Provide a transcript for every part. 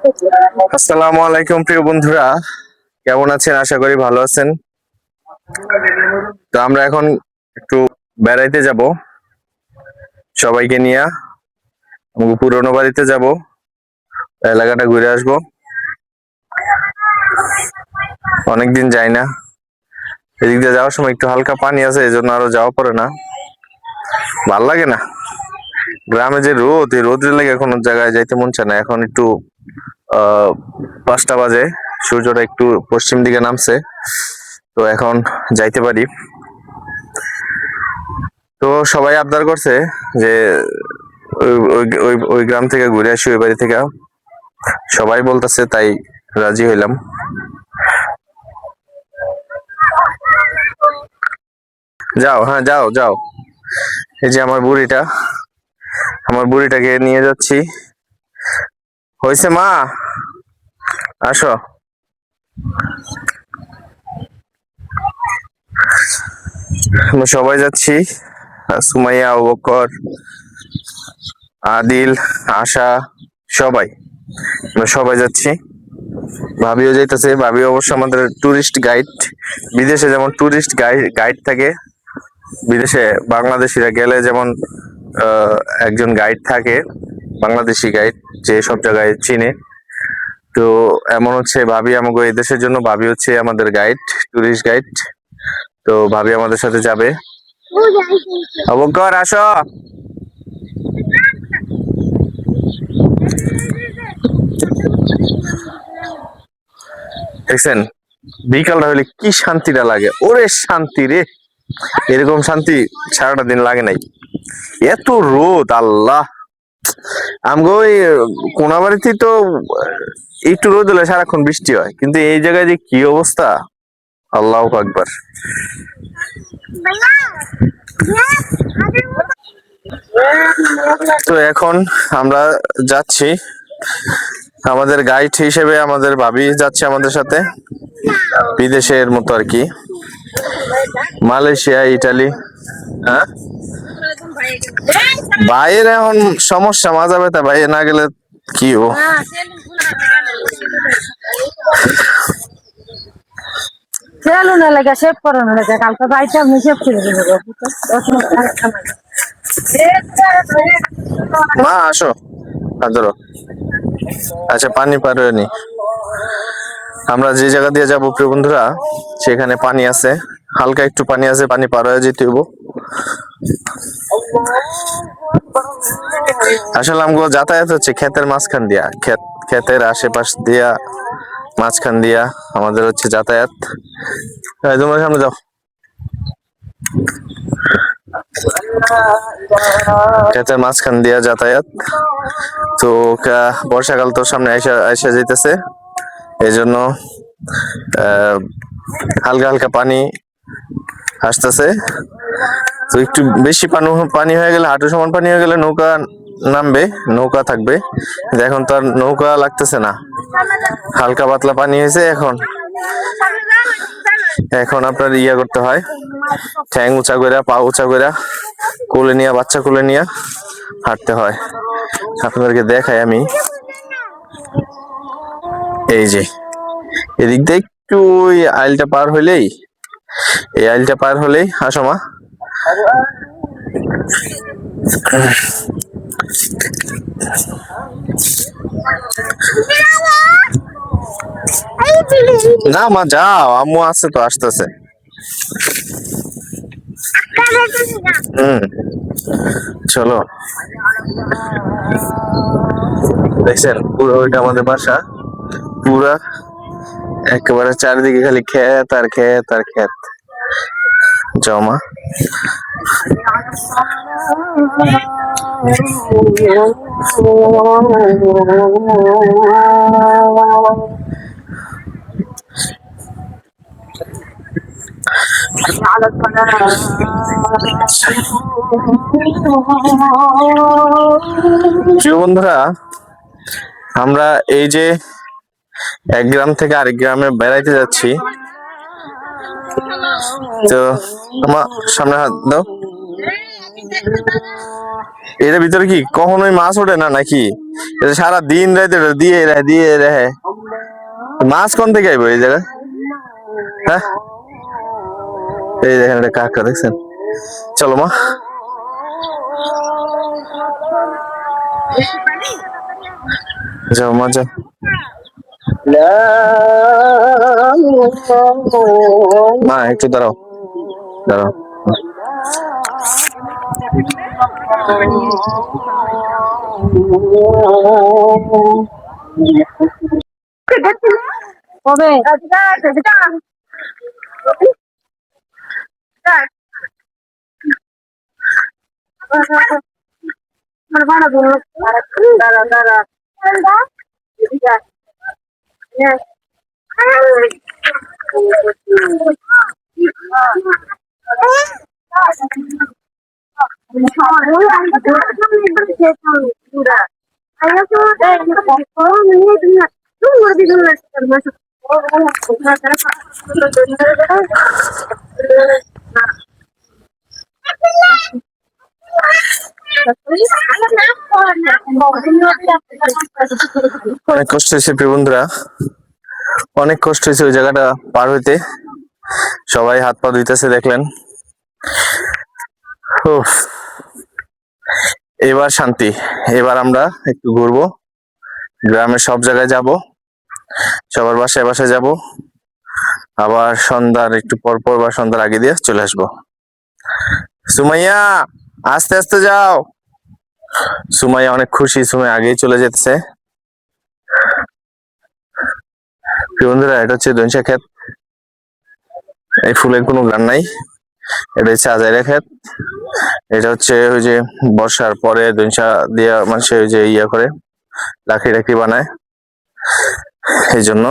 আসসালামু আলাইকুম প্রিয় বন্ধুরা, কেমন আছেন? আশা করি ভালো আছেন। তো আমরা এখন একটু বেড়াইতে যাব, সবাইকে নিয়ে আমাকে পুরোনো বাড়িতে যাব, এলাকাটা ঘুরে আসব। অনেকদিন যাই না, এদিক দিয়ে যাওয়ার সময় একটু হালকা পানি আছে, এই জন্য আরো যাওয়া পড়ে না, ভাল লাগে না। গ্রামে যে রোদ, এই রোদের লেগে কোনো জায়গায় যাইতে মন চায় না। এখন একটু 5টা বাজে, সূর্যটা একটু পশ্চিম দিকে নামছে, তো এখন যাইতে পারি। তো সবাই আবদার করছে যে ওই গ্রাম থেকে ঘুরে আসি, ওই বাড়ি থেকে, সবাই বলতেছে, তাই রাজি হইলাম। যাও, হ্যাঁ যাও যাও। এই যে আমার বুড়িটাকে নিয়ে যাচ্ছি। হয়েছে মা, আসো। আমরা সবাই যাচ্ছি, সুমাইয়া, আবু বকর, আদিল, আশা, সবাই, আমরা সবাই যাচ্ছি। ভাবিও যাইতেছে, ভাবি অবশ্য আমাদের টুরিস্ট গাইড। বিদেশে যেমন টুরিস্ট গাইড থাকে, বিদেশে বাংলাদেশিরা গেলে যেমন একজন গাইড থাকে, বাংলাদেশি গাইড, যে সব জায়গায় চিনে। তো এমন হচ্ছে, ভাবি আমাকে এই দেশের জন্য, ভাবি হচ্ছে আমাদের গাইড, টুরিস্ট গাইড। তো ভাবি আমাদের সাথে যাবে। অবকর আসো। দেখছেন বিকালটা হলে কি শান্তিটা লাগে, ওরে শান্তি রে, এরকম শান্তি সারাটা দিন লাগে নাই। এত রোদ, আল্লাহ। আমগো ওই কোনাবাড়িতে তো একটু রোদ হলে সারাক্ষণ বৃষ্টি হয়, কিন্তু এই জায়গায় যে কি অবস্থা, আল্লাহু আকবার। তো এখন আমরা যাচ্ছি, আমাদের গাইড হিসেবে আমাদের ভাবি যাচ্ছে আমাদের সাথে, বিদেশের মতো আর কি, মালয়েশিয়া, ইটালি। হ্যাঁ, ভাইয়ের এখন সমস্যা, মাজা ব্যথা, ভাইয়ে না গেলে কি ও। মা আসো, ধরো। আচ্ছা, পানি পার হয়ে নি। আমরা যে জায়গা দিয়ে যাবো প্রিয় বন্ধুরা, সেখানে পানি আছে, হালকা একটু পানি আছে, পানি পার হয়ে যেতে হইব। আসলে আমগো যাতায়াত হচ্ছে ক্ষেতের মাঝখান দিয়া, ক্ষেতের আশেপাশ দিয়া, মাঝখান দিয়া আমাদের হচ্ছে যাতায়াত। তোমার সামনে যাও। ক্ষেতের মাঝখান দিয়া যাতায়াত। তো বর্ষাকাল তো সামনে আইসা যাইতেছে, এই জন্য হালকা হালকা পানি আসতেছে। তো একটু বেশি পানি হয়ে গেলে, হাঁটু সমান পানি হয়ে গেলে নৌকা নামবে, নৌকা থাকবে। এখন তো আর নৌকা লাগতেছে না, হালকা পাতলা পানি হয়েছে। এখন এখন আপনার ইয়া করতে হয়, ঠ্যাং উঁচা করে, পা উঁচা করে, কোলে নিয়ে, বাচ্চা কোলে নিয়ে হাঁটতে হয়। আপনাদেরকে দেখাই আমি, এই যে এদিক দিয়ে একটু ওই আইলটা পার হইলেই, এই আইলটা পার হলেই, আসো মা। না মা, যাও, আম্মু আছে তো, আসতেছে। চলো। দেখছেন পুরো ওইটা আমাদের বাসা, পুরা একেবারে চারিদিকে খালি ক্ষেত আর ক্ষেত আর ক্ষেত জমা। প্রিয় বন্ধুরা, আমরা এই যে এক গ্রাম থেকে আরেক গ্রামে বেড়াইতে যাচ্ছি। তো আমার সামনে হাত দাও। এটার ভিতরে কি কখনোই মাছ ওঠে না নাকি? এটা সারা দিন রাতে এটা দিয়ে রেহে। মাছ কোন থেকে আইবো এই জায়গায়? হ্যাঁ, এই দেখেন এটা কাকা, দেখছেন? চলো মা। যাও মা যাও। মা একটু দাঁড়াও, দাঁড়াও। কবে ভাড়া দাঁড়া দাঁড়া অনেক কষ্ট হয়েছে প্রিয় বন্ধুরা, অনেক কষ্ট হয়েছে ওই জায়গাটা পার হইতে। সবাই হাত পা ধুইতেছে দেখলেন। উফ, এবার শান্তি। এবার আমরা একটু ঘুরবো, গ্রামের সব জায়গায় যাব, সবার বাসায় বাসায় যাব, আবার সন্ধ্যার একটু পর পর বা সন্ধ্যার আগে দিয়ে চলে আসবো। সুমাইয়া আস্তে আস্তে যাও। সুমাইয়া অনেক খুশি, সুমাইয়া আগেই চলে যেতেছে। বন্ধুরা এটা হচ্ছে দইনশা ক্ষেত। এই ফুলের কোনো গান নাই, এটা হচ্ছে আজাইরা ক্ষেত। এটা হচ্ছে ওই যে বর্ষার পরে দইনশা দিয়া মানুষে ওই যে ইয়া করে লাকড়ি টাকড়ি বানায়, এই জন্য।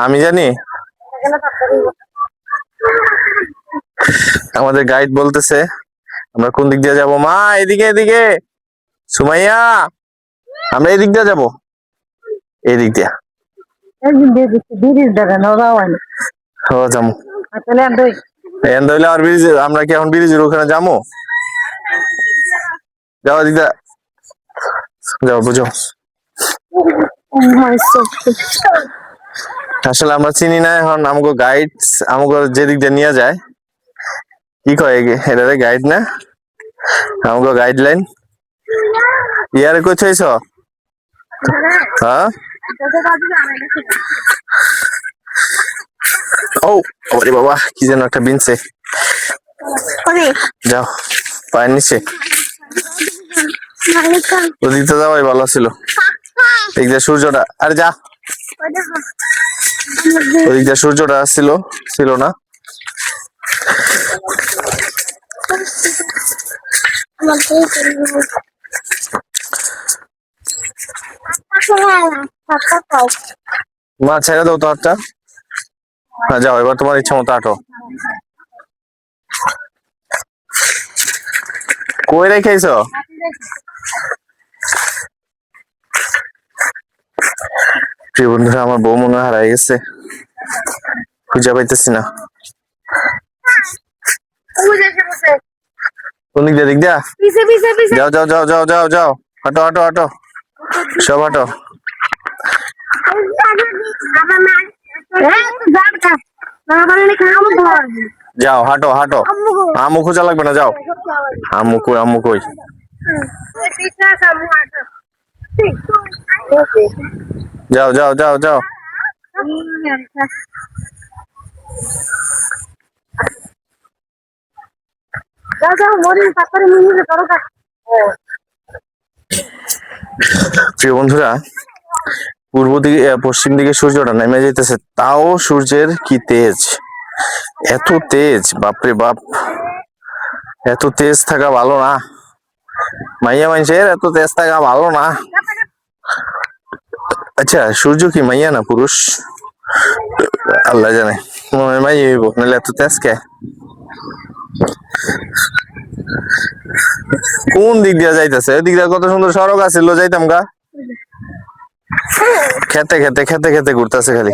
আমি জানি আমাদের গাইড বলতেছে আমরা কোন দিক দিয়ে যাবো। মা এদিকে এদিকে, সুমাইয়া আমরা এদিক দিয়ে যাবো, এদিক দিয়া। ও যাবো আর ব্রিজ, আমরা কি এখন ব্রিজের ওখানে যাবো? যাও এদিক দিয়া, যাও বুঝো। আসলে আমরা চিনি না এখন, আমাকে গাইড আমাকে যেদিক দিয়ে নিয়ে যায়, কি কয় এটা গাইড না, আমাকে গাইডলাইন। ইয়ারে কই থইছ? হ্যাঁ ও আরে বাবা, কি যেন একটা বিনছে। যাও পায়ের নিচে, ওদিকটা যাওয়াই ভালো ছিল। এই যে সূর্যটা, আরে যা, ওদিক দিয়ে সূর্যটা ছিল না। মা ছেড়ে দাও তো হাতটা। হ্যাঁ যাও, এবার তোমার ইচ্ছা মতো আটো। কই রেখেছ? প্রিয় বন্ধুরা, আমার বউ মনে হয় হারাই গেছে, খুঁজে পাইতেছি না। কোন দিক দিয়ে? দিক দিয়া? যাও যাও যাও যাও যাও যাও, হাঁটো হাঁটো হাঁটো, সব হাঁটো। যাও হাঁটো হাঁটো, আম্মু খোঁজা লাগবে না, যাও। আম্মু কই, আম্মু কই? যাও যাও যাও যাও। প্রিয় বন্ধুরা, পূর্ব দিকে পশ্চিম দিকে সূর্যটা নেমে যেতেছে, তাও সূর্যের কি তেজ, এত তেজ, বাপরে বাপ। এত তেজ থাকা ভালো না, মাইয়া মানুষের এত তেজ থাকা ভালো না। আচ্ছা সূর্য কি মাইয়া না পুরুষ? আল্লাহ জানে, মাইয়া হইব, নাহলে এত তেজ কে? কোন দিক দিয়ে যাইতেছে? ওই দিক দিয়ে কত সুন্দর সড়ক আছিল, যাইতাম গা। খেতে খেতে খেতে খেতে ঘুরতেছে খালি।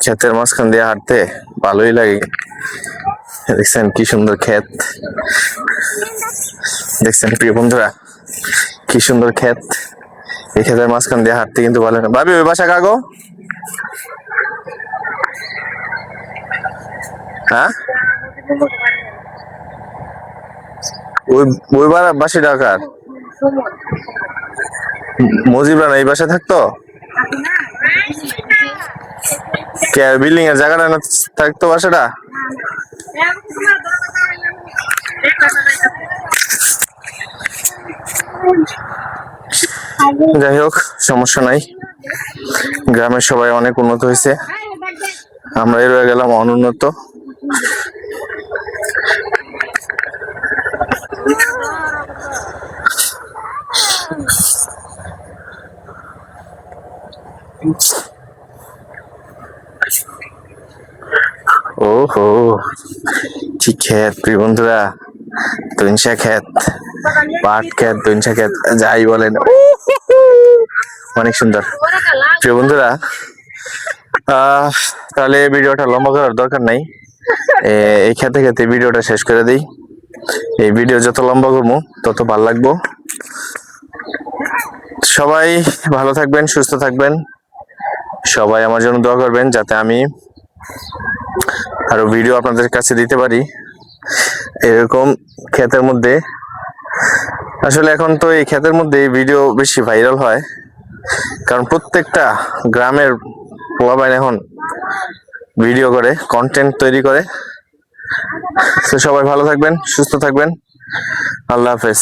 ক্ষেতের মাঝখান দিয়ে হাঁটতে ভালোই লাগে। দেখছেন কি সুন্দর ক্ষেত, দেখছেন প্রিয় বন্ধুরা কি সুন্দর ক্ষেত। এই ক্ষেতের মাঝখান দিয়ে হাঁটতে কিন্তু ভালো না। ভাবি ওই বাসা কাগো? হ্যাঁ, ওই ওই বাসি ঢাকার মজিবরা না এই বাসায় থাকতো? কে বিল্ডিং এর জায়গাটা না থাকতো বাসাটা? যাই হোক, সমস্যা নাই। গ্রামের সবাই অনেক উন্নত হয়েছে, আমরাই রয়ে গেলাম অনুন্নত। ওহো, কি ক্ষেত প্রিয় বন্ধুরা, তুইনশা ক্ষেত, পাট ক্ষেত, তুইনশা ক্ষেত, যাই বলেন অনেক সুন্দর। প্রিয় বন্ধুরা, তাহলে ভিডিওটা লম্বা করার দরকার নাই, এই খেতে খেতে ভিডিওটা শেষ করে দিই। এই ভিডিও যত লম্বা করবো তত ভালো লাগবো। সবাই ভালো থাকবেন, সুস্থ থাকবেন, সবাই আমার জন্য দোয়া করবেন যাতে আমি আরো ভিডিও আপনাদের কাছে দিতে পারি এরকম ক্ষেতের মধ্যে। আসলে এখন তো এই ক্ষেতের মধ্যে ভিডিও বেশি ভাইরাল হয়, কারণ প্রত্যেকটা গ্রামের পোলাপাইন এখন ভিডিও করে, কন্টেন্ট তৈরি করে। তো সবাই ভালো থাকবেন, সুস্থ থাকবেন, আল্লাহ হাফেজ।